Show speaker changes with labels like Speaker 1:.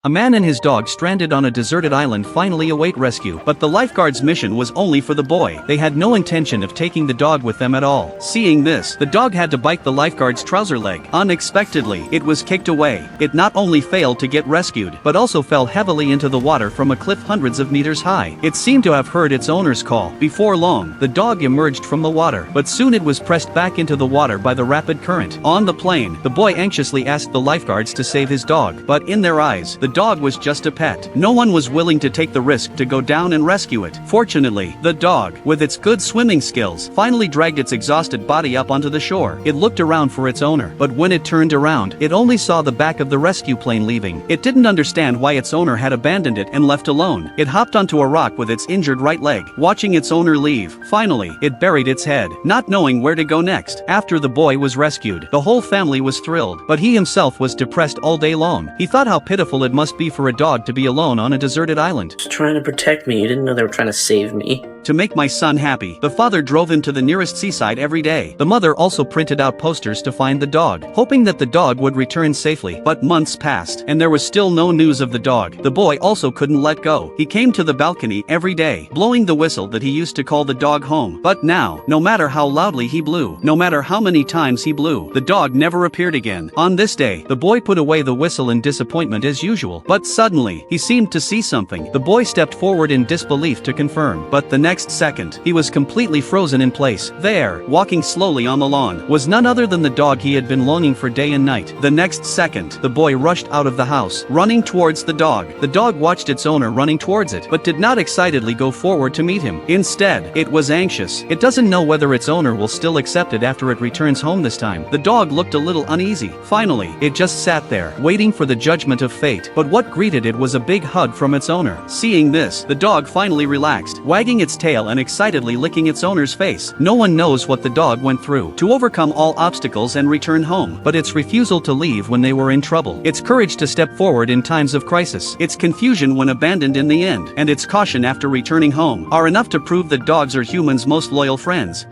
Speaker 1: A man and his dog stranded on a deserted island finally await rescue, but the lifeguard's mission was only for the boy. They had no intention of taking the dog with them at all. Seeing this, the dog had to bite the lifeguard's trouser leg. Unexpectedly, it was kicked away. It not only failed to get rescued, but also fell heavily into the water from a cliff hundreds of meters high. It seemed to have heard its owner's call. Before long, the dog emerged from the water, but soon it was pressed back into the water by the rapid current. On the plane, the boy anxiously asked the lifeguards to save his dog, but in their eyes, the dog was just a pet. No one was willing to take the risk to go down and rescue it. Fortunately, the dog, with its good swimming skills, finally dragged its exhausted body up onto the shore. It looked around for its owner, but when it turned around, it only saw the back of the rescue plane leaving. It didn't understand why its owner had abandoned it and left alone. It hopped onto a rock with its injured right leg, watching its owner leave. Finally, it buried its head, not knowing where to go next. After the boy was rescued, the whole family was thrilled, but he himself was depressed all day long. He thought how pitiful it must be for a dog to be alone on a deserted island.
Speaker 2: Just trying to protect me. You didn't know they were trying to save me.
Speaker 1: To make my son happy, the father drove him to the nearest seaside every day. The mother also printed out posters to find the dog, hoping that the dog would return safely. But months passed, and there was still no news of the dog. The boy also couldn't let go. He came to the balcony every day, blowing the whistle that he used to call the dog home. But now, no matter how loudly he blew, no matter how many times he blew, the dog never appeared again. On this day, the boy put away the whistle in disappointment as usual. But suddenly, he seemed to see something. The boy stepped forward in disbelief to confirm. But the next second, he was completely frozen in place. There, walking slowly on the lawn, was none other than the dog he had been longing for day and night. The next second, the boy rushed out of the house, running towards the dog. The dog watched its owner running towards it, but did not excitedly go forward to meet him. Instead, it was anxious. It doesn't know whether its owner will still accept it after it returns home this time. The dog looked a little uneasy. Finally, it just sat there, waiting for the judgment of fate. But what greeted it was a big hug from its owner. Seeing this, the dog finally relaxed, wagging its tail and excitedly licking its owner's face. No one knows what the dog went through to overcome all obstacles and return home, but its refusal to leave when they were in trouble, its courage to step forward in times of crisis, its confusion when abandoned in the end, and its caution after returning home are enough to prove that dogs are humans' most loyal friends.